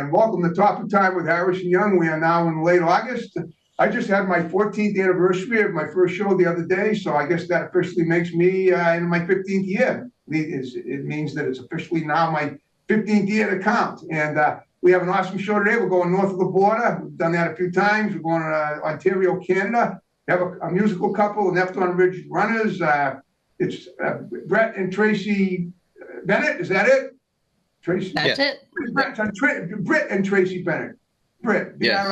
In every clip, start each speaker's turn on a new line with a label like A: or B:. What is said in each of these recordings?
A: and welcome to Top of Time with Harris and Young. We are now in late August. I just had my 14th anniversary of my first show the other day, so I guess that officially makes me in my 15th year. It means that it's officially now my 15th year to count. And we have an awesome show today. We're going north of the border. We've done that a few times. We're going to Ontario, Canada. We have a musical couple, the Neftun Ridge Runners. It's Britt and Tracey Bennett. Is that it? Tracey?
B: That's it.
A: Britt and Tracey Bennett. Britt.
B: Yeah.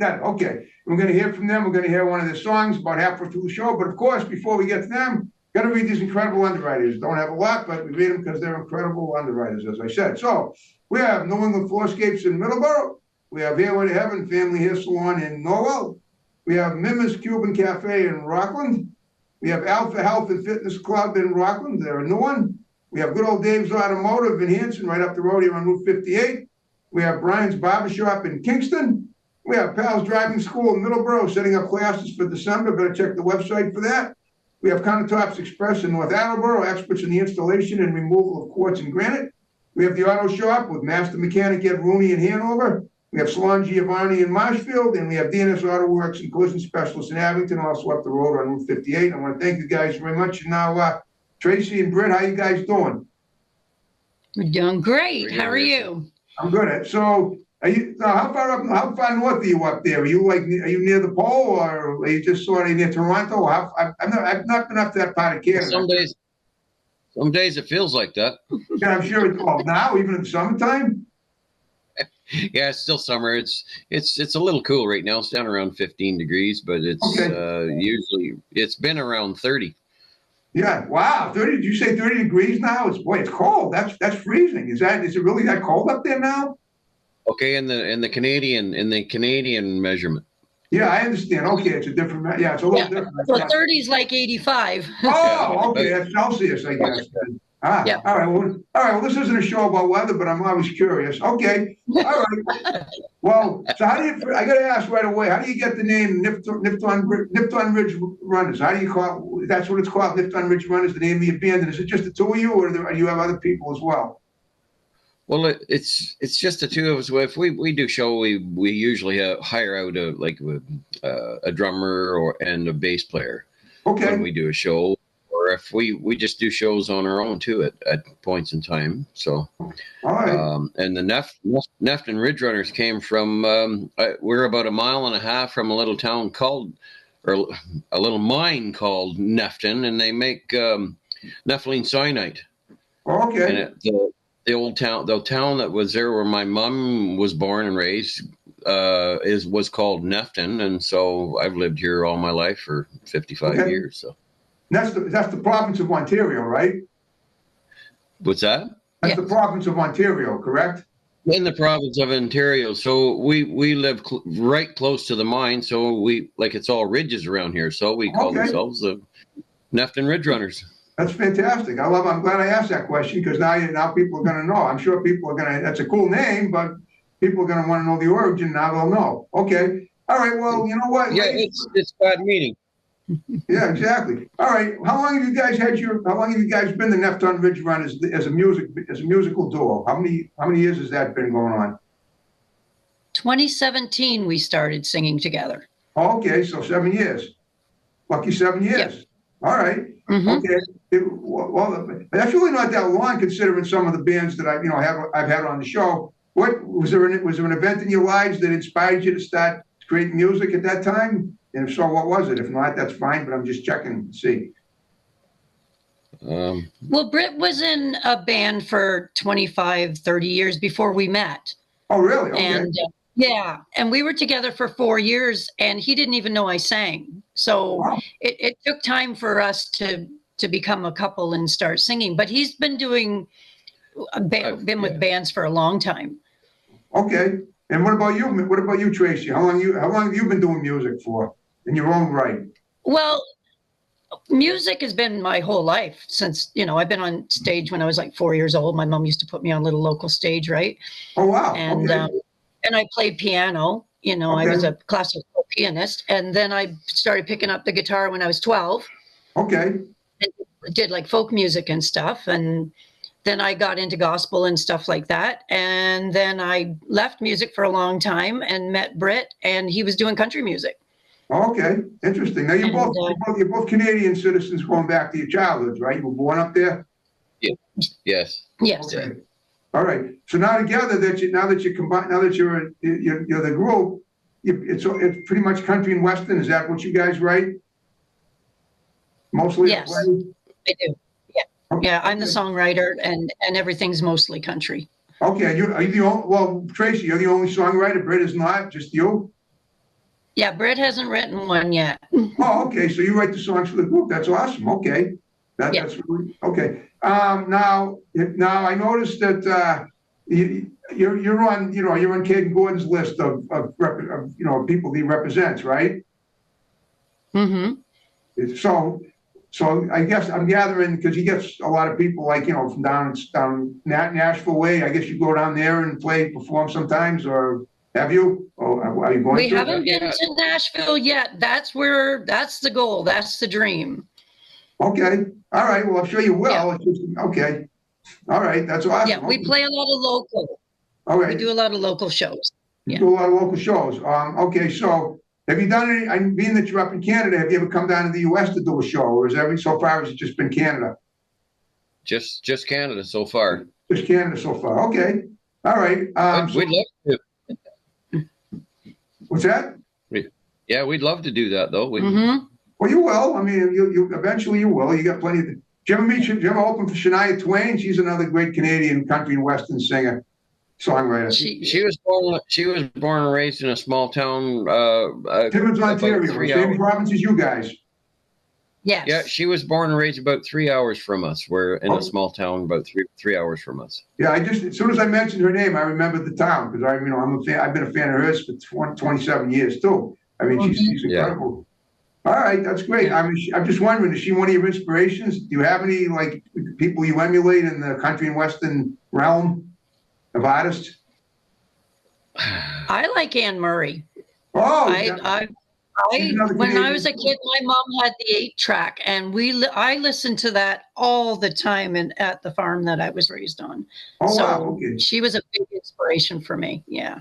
A: Okay. We're going to hear from them. We're going to hear one of their songs about halfway through the show. But of course, before we get to them, got to read these incredible underwriters. Don't have a lot, but we read them because they're incredible underwriters, as I said. So we have New England Floorscapes in Middleborough. We have Airway to Heaven Family Hair Salon in Norwell. We have Mimma's Cuban Cafe in Rockland. We have Alpha Health and Fitness Club in Rockland. They're a new one. We have good old Dave's Automotive in Hanson, right up the road here on Route 58. We have Brian's Barbershop in Kingston. We have Pal's Driving School in Middleborough setting up classes for December. Better check the website for that. We have Countertops Express in North Attleboro, experts in the installation and removal of quartz and granite. We have the Auto Shop with Master Mechanic Ed Rooney in Hanover. We have Salon Giovanni in Marshfield, and we have DNS Auto Works and Collision Specialists in Abington, also up the road on Route 58. I want to thank you guys very much. And now, Tracey and Britt, how you guys doing?
B: We're doing great. How are you?
A: I'm good. So, how far north are you up there? Are you near the pole, or are you just sort of near Toronto? I've not been up to that part of Canada.
C: Some days it feels like that.
A: Yeah, I'm sure. Well, now even in the summertime.
C: Yeah, it's still summer. It's a little cool right now. It's down around 15 degrees, but it's usually it's been around 30. Yeah,
A: wow, 30. Did you say 30 degrees now? It's cold. That's freezing. Is it really that cold up there now?
C: Okay, in the Canadian measurement.
A: Yeah, I understand. Okay, it's a different. Yeah, it's a little different.
B: So 30 is like 85.
A: Oh, okay, that's Celsius, I guess.
B: Yeah.
A: All right. Well, this isn't a show about weather, but I'm always curious. Okay. All right. Well, so I got to ask right away, how do you get the name Neftun Ridge Runners? How do you call it? That's what it's called, Neftun Ridge Runners, the name of your band. And is it just the two of you, or do you have other people as well?
C: Well, it's just the two of us. If we do show, we usually hire out a drummer and a bass player.
A: Okay.
C: When we do a show. Or if we just do shows on our own too at points in time. So,
A: all right.
C: And the Neftun Ridge Runners came from we're about 1.5 miles from a little town a little mine called Neftun, and they make nepheline cyanide.
A: Okay.
C: And the town that was there where my mom was born and raised was called Neftun, and so I've lived here all my life for 55 years. So.
A: That's the province of Ontario, right?
C: What's that?
A: That's the province of Ontario, correct?
C: In the province of Ontario. So we live right close to the mine. So it's all ridges around here. So we call ourselves the Neftun Ridge Runners.
A: That's fantastic. I'm glad I asked that question, because now people are going to know. I'm sure people are going to. That's a cool name, but people are going to want to know the origin. Now they'll know. Okay. All right. Well, you know what?
C: Yeah, it's bad meaning.
A: Yeah, exactly. All right. How long have you guys been the Neftun Ridge Runners as a musical duo? How many years has that been going on?
B: 2017 we started singing together.
A: Oh, okay, so 7 years. Lucky 7 years. Yep. All right. Mm-hmm. Okay. Well, that's really not that long, considering some of the bands that I've had on the show. What was there an event in your lives that inspired you to start creating music at that time? And if so, what was it? If not, that's fine, but I'm just checking to see.
B: Well, Britt was in a band for 25, 30 years before we met.
A: Oh, really? Okay.
B: And and we were together for 4 years, and he didn't even know I sang. So wow. It took time for us to become a couple and start singing. But he's been with bands for a long time.
A: Okay. And what about you? What about you, Tracey? How long have you been doing music for in your own right?
B: Well, music has been my whole life since, I've been on stage when I was like 4 years old. My mom used to put me on a little local stage, right?
A: Oh, wow.
B: And and I played piano. I was a classical pianist. And then I started picking up the guitar when I was 12.
A: Okay.
B: And did like folk music and stuff. And then I got into gospel and stuff like that. And then I left music for a long time and met Britt, and he was doing country music.
A: Okay, interesting. Now, you're both Canadian citizens going back to your childhoods, right? You were born up there?
C: Yeah. Yes.
B: Yes.
A: Okay. All right. So now together now that you're the group, it's pretty much country and western. Is that what you guys write? Mostly.
B: Yes, I do. Yeah.
A: Okay.
B: Yeah, I'm the songwriter, and everything's mostly country.
A: Okay. Are you the only? Well, Tracey, you're the only songwriter. Britt is not. Just you.
B: Yeah, Britt hasn't written one yet.
A: Oh, okay. So you write the songs for the group. That's awesome. Okay. That's really okay. Now I noticed that you're on Caden Gordon's list of people he represents, right?
B: Mm-hmm.
A: So I guess I'm gathering, because he gets a lot of people, like, from down Nashville way. I guess you go down there and perform sometimes, or have you? Or are you going?
B: We haven't been to Nashville yet. That's the goal. That's the dream.
A: Okay. All right. Well, I'm sure you will.
B: Yeah.
A: It's just, okay. All right. That's awesome.
B: Yeah, we play a lot of local.
A: All right.
B: We do a lot of local shows.
A: You do a lot of local shows. Okay. So have you done any, being that you're up in Canada, have you ever come down to the US to do a show, or so far has it just been Canada?
C: Just Canada so far.
A: Just Canada so far. Okay. All right.
C: We'd love to.
A: What's that?
C: Yeah, we'd love to do that, though.
B: Mm-hmm.
A: Well, you will. I mean, you eventually you will. You got plenty of. Did you ever open for Shania Twain? She's another great Canadian country and western singer, songwriter.
C: She was born and raised in a small town.
A: Timmins, Ontario, same province as you guys.
B: Yes.
C: Yeah, she was born and raised about 3 hours from us. We're in a small town about three hours from us.
A: Yeah, as soon as I mentioned her name, I remembered the town, because I'm a fan. I've been a fan of hers for 27 years too. I mean, she's incredible. Yeah. All right, that's great. I'm just wondering, is she one of your inspirations? Do you have any people you emulate in the country and western realm of artists?
B: I like Anne Murray.
A: Oh,
B: when I was a kid, my mom had the 8-track, and I listened to that all the time at the farm that I was raised on.
A: Oh,
B: so
A: wow. Okay.
B: She was a big inspiration for me. Yeah.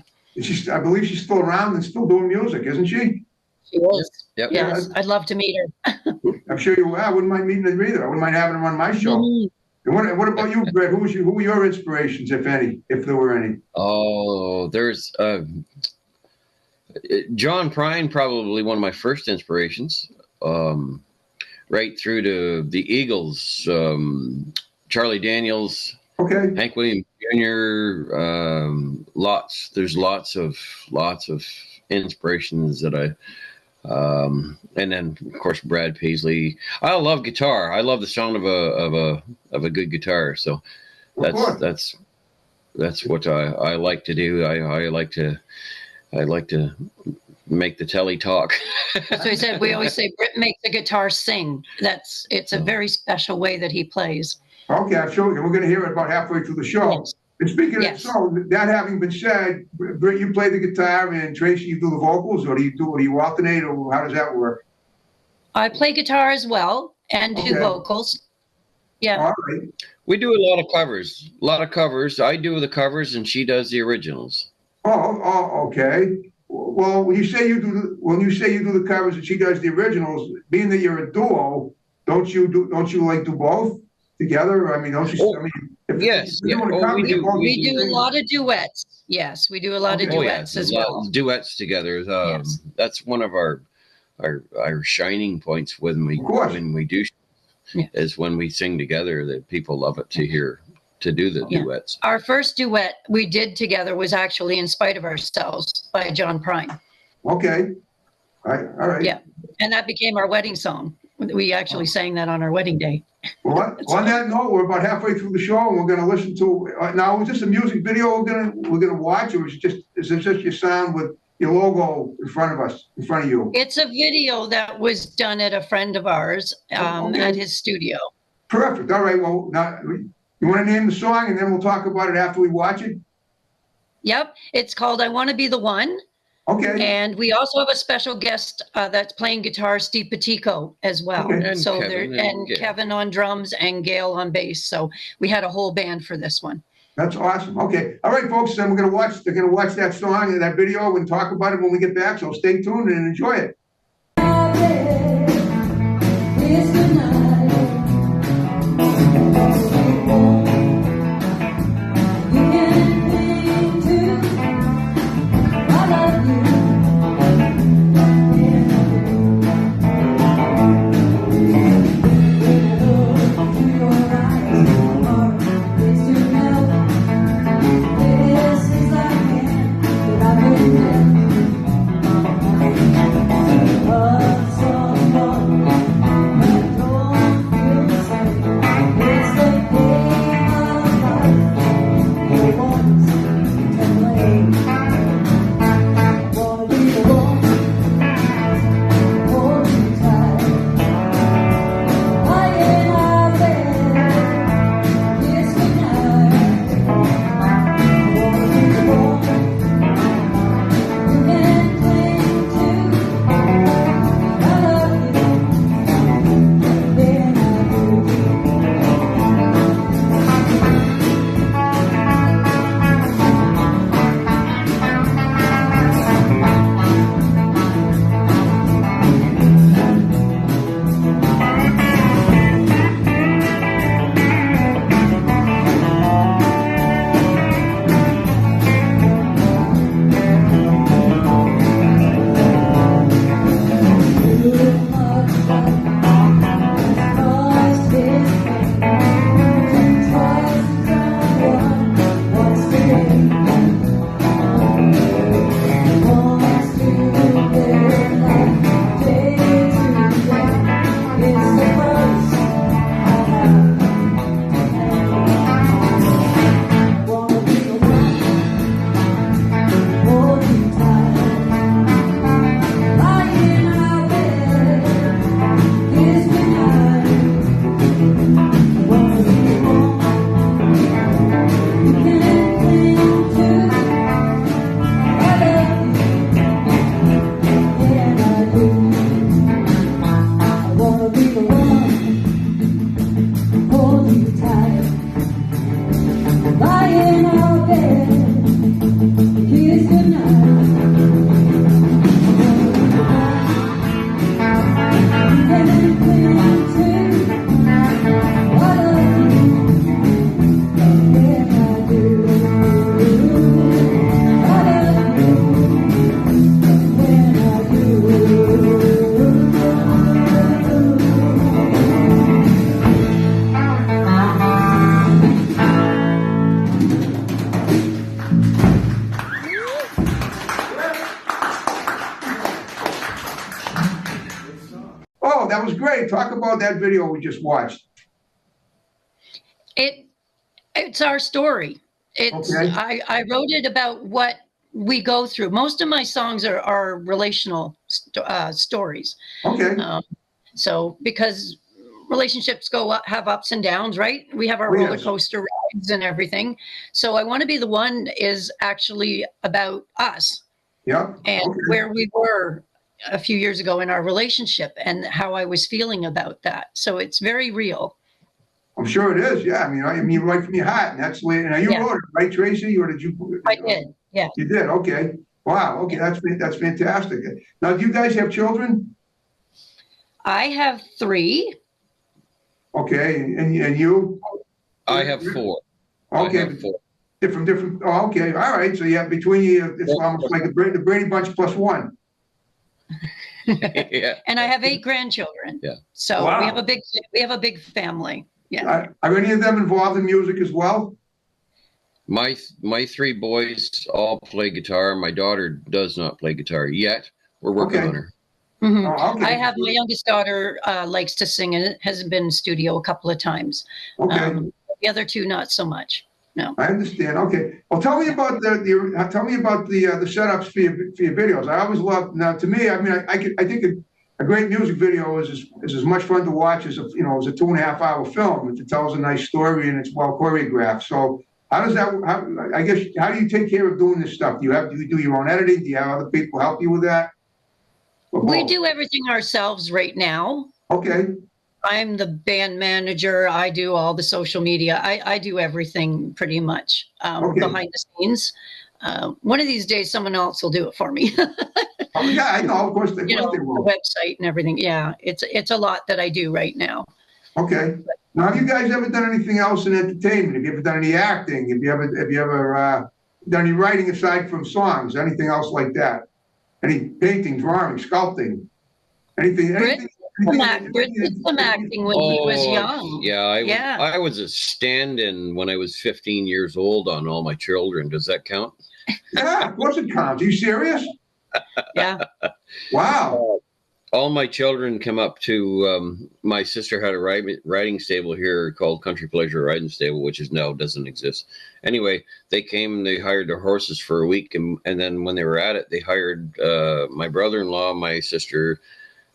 A: I believe she's still around and still doing music, isn't she?
B: She is.
C: Yep.
B: Yes. I'd love to meet her.
A: I'm sure you will. I wouldn't mind meeting her either. I wouldn't mind having her on my show. Mm-hmm. And what about you, Britt? Who were your inspirations, if any, if there were any?
C: Oh, there's John Prine, probably one of my first inspirations, right through to the Eagles, Charlie Daniels,
A: okay,
C: Hank Williams Jr. There's lots of inspirations that and then of course Brad Paisley. I love guitar. I love the sound of a good guitar. So that's what I like to do. I like to make the telly talk.
B: So he said, we always say Britt makes the guitar sing. It's a very special way that he plays.
A: Okay, I'm sure we're going to hear it about halfway through the show. Yes. And speaking of that having been said, Britt, you play the guitar, and Tracey, you do the vocals, or do you alternate, or how does that work?
B: I play guitar as well and do vocals. Yeah.
A: All right.
C: We do a lot of covers. I do the covers, and she does the originals.
A: Oh, okay. Well, when you say you do the covers and she does the originals, being that you're a duo, don't you do both together? I mean, don't you?
C: Yes.
B: We do a lot of duets. Yes, we do a lot of duets as well.
C: Duets together. Yes. That's one of our shining points when we do is when we sing together. That people love it to do the duets.
B: Our first duet we did together was actually "In Spite of Ourselves" by John Prine.
A: Okay. All right.
B: Yeah, and that became our wedding song. We actually sang that on our wedding day.
A: Well, on that note, we're about halfway through the show, and we're going to listen to now. Is this a music video we're gonna watch, or is it just your sound with your logo in front of you?
B: It's a video that was done at a friend of ours at his studio.
A: Perfect. All right. Well, now you want to name the song, and then we'll talk about it after we watch it.
B: Yep. It's called "I Want to Be the One,"
A: Okay,
B: And we also have a special guest that's playing guitar, Steve Petico, as well.
A: Okay.
C: And
B: So
C: Kevin
B: there,
C: and
B: and
C: Gail.
B: Kevin on drums and Gail on bass. So we had a whole band for this one.
A: that's awesome. Okay, all right, folks. Then they're gonna watch that song and that video and talk about it when we get back. So stay tuned and enjoy it. Oh, that was great. Talk about that video we just watched.
B: It's our story. It's
A: Okay.
B: I wrote it about what we go through. Most of my songs are relational stories.
A: Okay.
B: So because relationships have ups and downs, right? We have our
A: Oh, yes.
B: roller coaster rides and everything. So I Want to Be the One is actually about us
A: Yep.
B: and
A: Okay.
B: where we were a few years ago in our relationship and how I was feeling about that. So it's very real.
A: I'm sure it is. Yeah. I mean, right from your heart. And that's the way. Now you
B: Yeah.
A: wrote it, right, Tracy? Or did you?
B: I did. Yeah.
A: You did. Okay. Wow. Okay. That's fantastic. Now, do you guys have children?
B: I have 3.
A: Okay. And you?
C: I have 4.
A: Okay.
C: I have 4.
A: Different. Oh, okay. All right. So yeah, between you, it's almost like the Brady Bunch plus 1.
C: Yeah.
B: And I have 8 grandchildren.
C: Yeah.
B: So
A: Wow.
B: we have a big family. Yeah.
A: Are any of them involved in music as well?
C: My 3 boys all play guitar. My daughter does not play guitar yet. We're working
A: Okay.
C: on her.
B: Mhm.
A: Oh, okay.
B: I have my youngest daughter likes to sing and has been in studio a couple of times.
A: Okay.
B: The other 2, not so much. No.
A: I understand. Okay. Well, tell me about the setups for your videos. I always love. Now, to me, I mean, I think a great music video is as much fun to watch as a 2.5 hour film if it tells a nice story and it's well choreographed. So, How does that, I guess, how do you take care of doing this stuff? Do you do your own editing? Do you have other people help you with that?
B: We do everything ourselves right now.
A: Okay.
B: I'm the band manager. I do all the social media. I do everything pretty much behind the scenes. One of these days, someone else will do it for me.
A: Oh, yeah, I know. Of course, they
B: The
A: will.
B: website and everything. Yeah, it's a lot that I do right now.
A: Okay. Now, have you guys ever done anything else in entertainment? Have you ever done any acting? Have you ever done any writing aside from songs? Anything else like that? Any painting, drawing, sculpting? Anything?
B: Britt did some acting when he was young.
C: Yeah, I was a stand-in when I was 15 years old on All My Children. Does that count?
A: Yeah, of course it counts. Are you serious?
B: Yeah.
A: Wow.
C: All My Children come up to, my sister had a riding stable here called Country Pleasure Riding Stable, which is now doesn't exist. Anyway, they came and they hired their horses for a week. And then when they were at it, they hired my brother-in-law, my sister,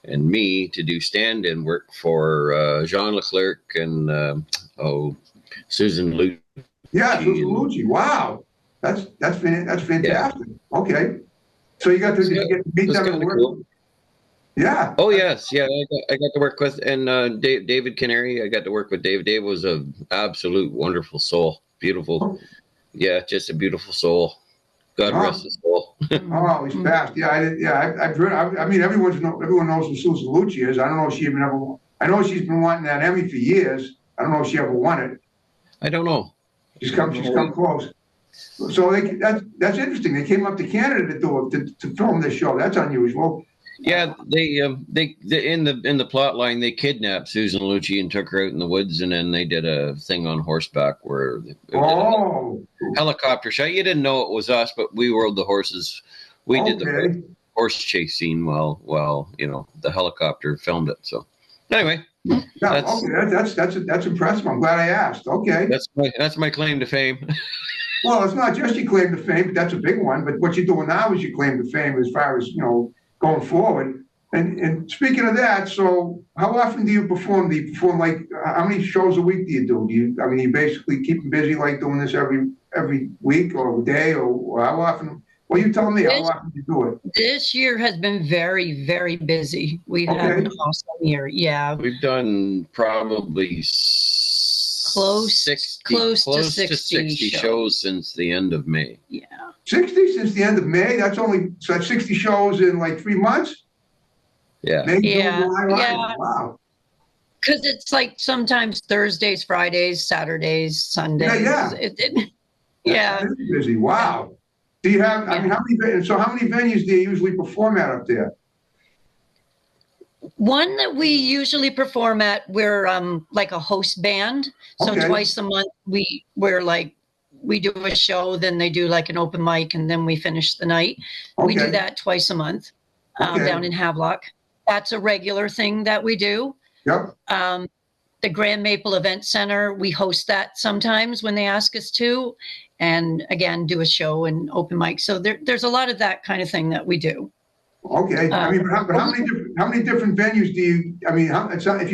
C: and me to do stand-in work for Jean Leclerc and, Susan Lucci.
A: Yeah, Susan Lucci. Wow. That's fantastic. Yeah. Okay. So you got to get to meet them and work. Cool. Yeah.
C: Oh yes, yeah. I got to work with David Canary. I got to work with Dave. Dave was an absolute wonderful soul. Beautiful. Oh. Yeah, just a beautiful soul. God rest his soul.
A: Oh, he's passed. Yeah, I've heard. I mean, everyone knows who Susan Lucci is. I don't know if she even ever. I know she's been wanting that Emmy for years. I don't know if she ever won it.
C: I don't know.
A: She's come close. So that's interesting. They came up to Canada to film this show. That's unusual.
C: Yeah, they in the plot line they kidnapped Susan Lucci and took her out in the woods, and then they did a thing on horseback where it was a helicopter shot. You didn't know it was us, but we rode the horses. We did the horse chase scene while the helicopter filmed it. So anyway, that's impressive. I'm glad I asked. Okay, that's my claim to fame.
A: Well, it's not just your claim to fame, but that's a big one. But what you're doing now is your claim to fame as far as going forward. And speaking of that, so how often do you perform? Do you perform like how many shows a week do you do? You basically keep them busy like doing this every week or day or how often? Well, you tell me how often you do it.
B: This year has been very, very busy. We've had an awesome year. Yeah.
C: We've done probably close to 60 shows since the end of May.
B: Yeah.
A: 60 since the end of May? That's 60 shows in like 3 months?
C: Yeah.
A: May, June, July,
B: yeah.
A: Wow.
B: Because it's like sometimes Thursdays, Fridays, Saturdays, Sundays.
A: Yeah.
B: Yeah.
A: That's busy. Wow. Do you have, how many venues do you usually perform at up there?
B: One that we usually perform at, we're like a host band. So twice a month we do a show, then they do like an open mic, and then we finish the night. We do that twice a month down in Havelock. That's a regular thing that we do.
A: Yep.
B: The Grand Maple Event Center, we host that sometimes when they ask us to, and again, do a show and open mic. So there's a lot of that kind of thing that we do.
A: Okay. But how many different venues do you? If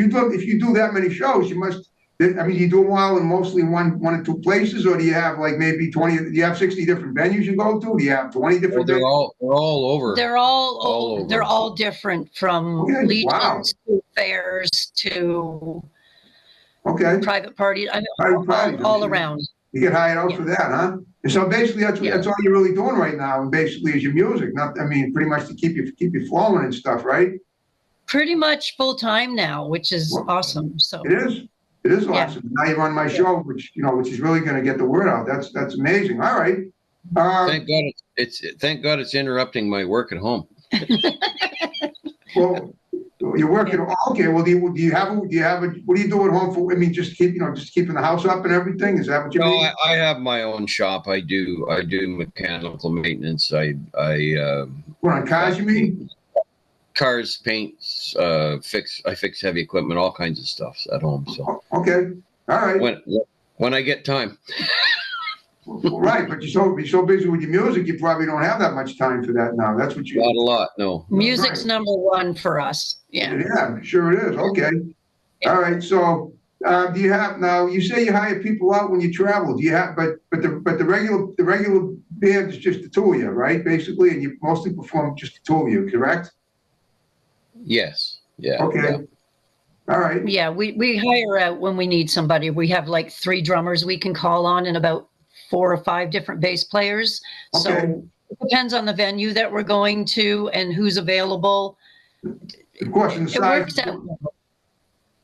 A: you do that many shows, you must. You do them all in mostly one or two places, or do you have like maybe 20? Do you have 60 different venues you go to? Do you have 20 different?
C: They're all over.
B: They're all over. They're all different, from legions to fairs to private parties. All around.
A: You get hired out for that, huh? And so basically, that's all you're really doing right now, and basically is your music. Pretty much to keep you flowing and stuff, right?
B: Pretty much full time now, which is awesome. So
A: it is awesome. Now you're on my show, which is really going to get the word out. That's amazing. All right.
C: Thank God it's interrupting my work at home.
A: Well, you're working. Okay. Well, do you have what do you do at home for? Just keeping the house up and everything. Is that what you mean?
C: No, I have my own shop. I do mechanical maintenance. I
A: what, on cars, you mean?
C: Cars, paints, I fix heavy equipment, all kinds of stuff at home. So
A: okay, all right.
C: When I get time.
A: Right, but you're so busy with your music, you probably don't have that much time for that now. That's what you.
C: Not a lot, no.
B: Music's number one for us. Yeah.
A: Yeah, sure it is. Okay. Yeah. All right. So Do you have now? You say you hire people out when you travel. Do you have? But the regular band is just the two of you, right? Basically, and you mostly perform just the two of you, correct?
C: Yes. Yeah.
A: Okay.
C: Yeah.
A: All right.
B: Yeah, we hire out when we need somebody. We have like 3 drummers we can call on and about 4 or 5 different bass players.
A: Okay.
B: So it depends on the venue that we're going to and who's available.
A: Of course, and the
B: It
A: size.
B: works out.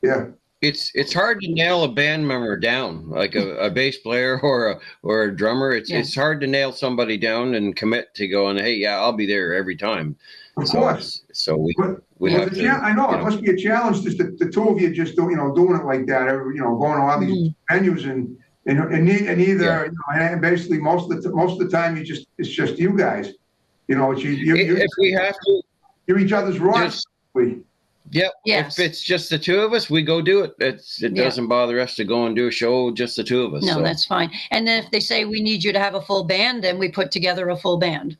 A: Yeah.
C: It's hard to nail a band member down, like a bass player or a drummer. It's hard to nail somebody down and commit to going, hey, yeah, I'll be there every time.
A: Of course.
C: So we
A: Well,
C: have to.
A: I know it must be a challenge just the two of you just doing it like that. Going to all these venues and either and basically most of the time it's just you guys.
C: If we have to,
A: you're each other's rocks.
C: Yep.
B: Yes.
C: If it's just the two of us, we go do it. It doesn't bother us to go and do a show just the two of us.
B: No, that's fine. And then if they say we need you to have a full band, then we put together a full band.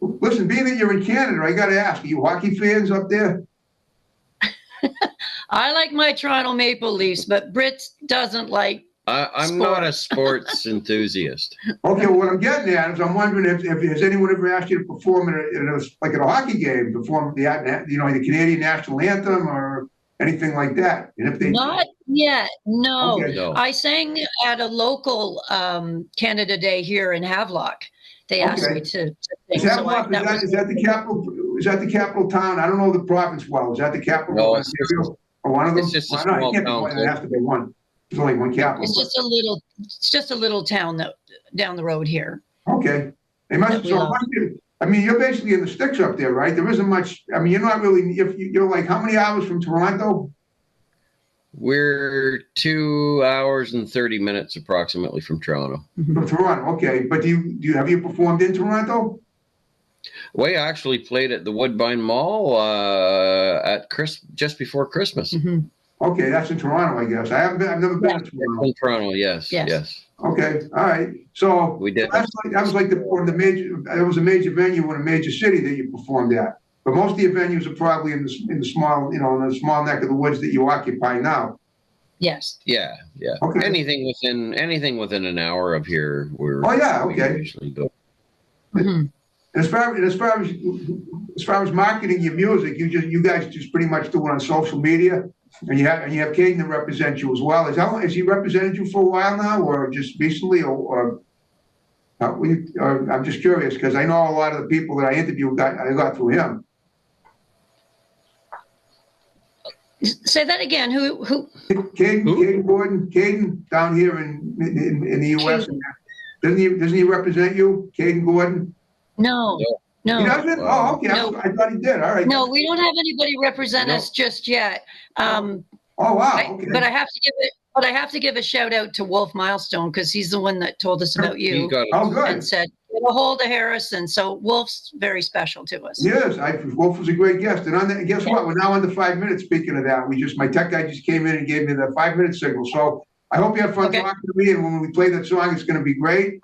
A: Listen, being that you're in Canada, I got to ask: are you hockey fans up there?
B: I like my Toronto Maple Leafs, but Britt doesn't like.
C: I'm not a sports enthusiast.
A: Okay, well, what I'm getting at is I'm wondering if has anyone ever asked you to perform like at a hockey game, perform the Canadian national anthem or anything like that? And if they
B: Not yet, no.
A: Okay.
C: No.
B: I sang at a local Canada Day here in Havelock. They asked me to sing.
A: Is that the capital? Is that the capital town? I don't know the province well. Is that the capital?
C: No,
A: of Ontario? Or one of them?
C: It's just a
A: Why not? It
C: small
A: can't be
C: town.
A: one. It has to be one. There's only one capital.
B: It's just a little town down the road here.
A: Okay. They must. So I mean, you're basically in the sticks up there, right? There isn't much. I mean, you're not really. If you're like, how many hours from Toronto?
C: We're 2 hours and 30 minutes approximately from Toronto.
A: From Toronto, okay. But have you performed in Toronto?
C: We actually played at the Woodbine Mall just before Christmas.
B: Mm-hmm.
A: Okay, that's in Toronto, I guess. I've never been to Toronto.
C: In Toronto, yes.
A: Okay, all right. So
C: We did.
A: that was like one of the major. It was a major venue in a major city that you performed at. But most of your venues are probably in the small, in the small neck of the woods that you occupy now.
B: Yes.
C: Yeah.
A: Okay.
C: Anything within an hour of here, we usually go.
A: Mm-hmm. As far as marketing your music, you guys just pretty much do it on social media, and you have Caden to represent you as well. Has he represented you for a while now, or just recently, or I'm just curious because I know a lot of the people that I interviewed I got through him.
B: Say that again. Who?
A: Caden Gordon. Caden down here in the U.S. Doesn't he represent you, Caden Gordon?
B: No.
A: He doesn't? Oh, okay.
B: No.
A: I thought he did. All right.
B: No, we don't have anybody represent us just yet.
A: Oh wow. Okay.
B: But I have to give a shout out to Wolf Milestone because he's the one that told us about you
A: Good.
B: and said get a hold of Harrison. So Wolf's very special to us.
A: Yes, Wolf was a great guest. And guess what? We're now under 5 minutes. Speaking of that, my tech guy just came in and gave me the 5-minute signal. So I hope you have fun talking to me. And when we play that song, it's going to be great.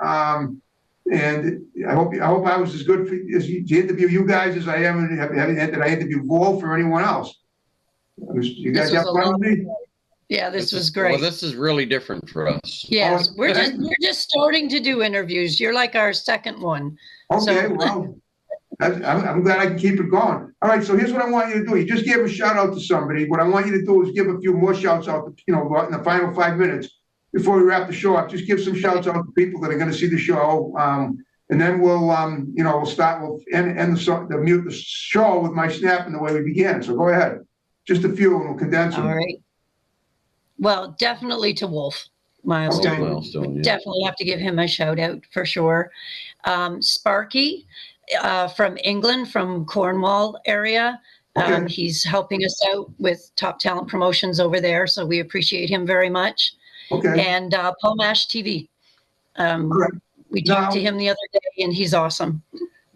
A: And I hope I was as good to interview you guys as I am and that I interview Wolf or anyone else. You guys have fun with me?
B: Yeah, this was great.
C: Well, this is really different for us.
B: Yes, we're just starting to do interviews. You're like our second one.
A: Okay, well, I'm glad I can keep it going. All right, so here's what I want you to do. You just gave a shout out to somebody. What I want you to do is give a few more shouts out, in the final 5 minutes before we wrap the show up. Just give some shouts out to people that are going to see the show, and then we'll end the show with my snap and the way we began. So go ahead, just a few, and we'll condense them.
B: All right. Well, definitely to Wolf Milestone. Definitely have to give him a shout out for sure. Sparky from England, from Cornwall area.
A: Okay.
B: He's helping us out with Top Talent Promotions over there, so we appreciate him very much.
A: Okay.
B: And Paul Mash TV.
A: Right.
B: We talked to him the other day, and he's awesome.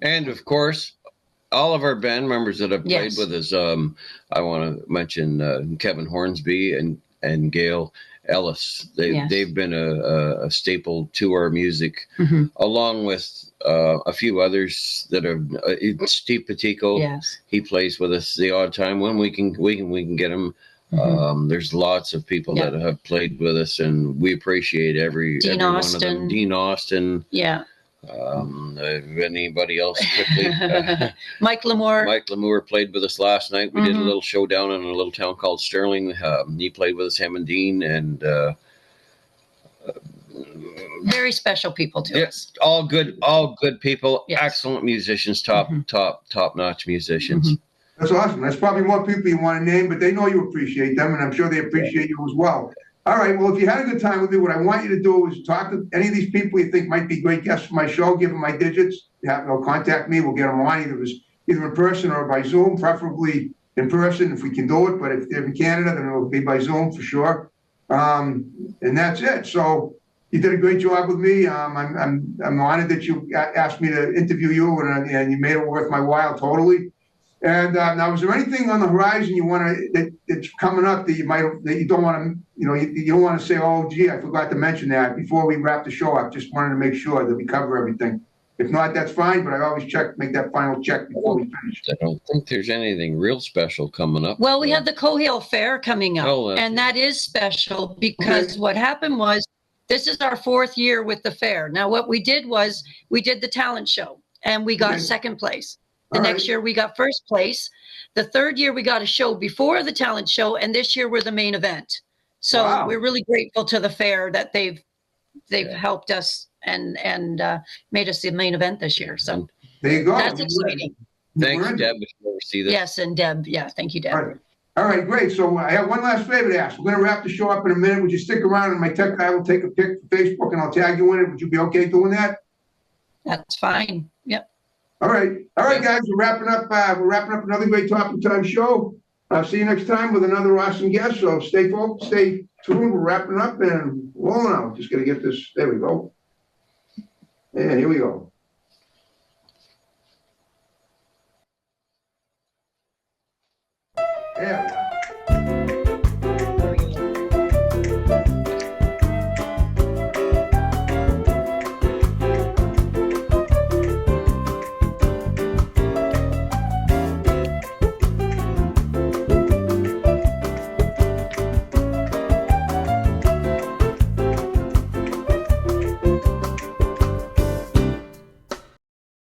C: And of course, all of our band members that have played with us. I want to mention Kevin Hornsby and Gail Ellis. They've been a staple to our music, along with a few others that are Steve Patico.
B: Yes,
C: he plays with us the odd time when we can get him There's lots of people that have played with us, and we appreciate every one of them. Dean Austin.
B: Yeah.
C: Anybody else quickly?
B: Mike Lamour.
C: Mike Lamour played with us last night. We did a little showdown in a little town called Sterling. He played with us, him and Dean, and
B: very special people to us.
C: All good people. Yes. Excellent musicians, top notch musicians.
A: That's awesome. That's probably more people you want to name, but they know you appreciate them, and I'm sure they appreciate you as well. All right. Well, if you had a good time with me, what I want you to do is talk to any of these people you think might be great guests for my show. Give them my digits. They'll contact me. We'll get them on either in person or by Zoom, preferably in person if we can do it. But if they're in Canada, then it'll be by Zoom for sure. And that's it. So you did a great job with me. I'm honored that you asked me to interview you, and you made it worth my while totally. And now, is there anything on the horizon you want to that's coming up that you don't want to, you don't want to say, oh, gee, I forgot to mention that before we wrap the show up. Just wanted to make sure that we cover everything. If not, that's fine. But I always make that final check before we finish.
C: I don't think there's anything real special coming up.
B: Well, we have the Cohill Fair coming up, and that is special because what happened was this is our 4th year with the fair. Now, what we did was we did the talent show, and we got 2nd place. The next year we got 1st place. The 3rd year we got a show before the talent show, and this year we're the main event. So we're really grateful to the fair that they've helped us and made us the main event this year. So
A: there you go.
B: That's exciting.
C: Thanks, Deb. See that.
B: Yes, and Deb. Yeah, thank you, Deb.
A: All right, great. So I have one last favor to ask. We're going to wrap the show up in a minute. Would you stick around, and my tech guy will take a pic for Facebook, and I'll tag you in it. Would you be okay doing that?
B: That's fine. Yep.
A: All right, guys. We're wrapping up. Another great Talking Time show. I'll see you next time with another awesome guest. So stay focused, stay tuned. We're wrapping up and rolling out. Just gonna get this. There we go. And here we go.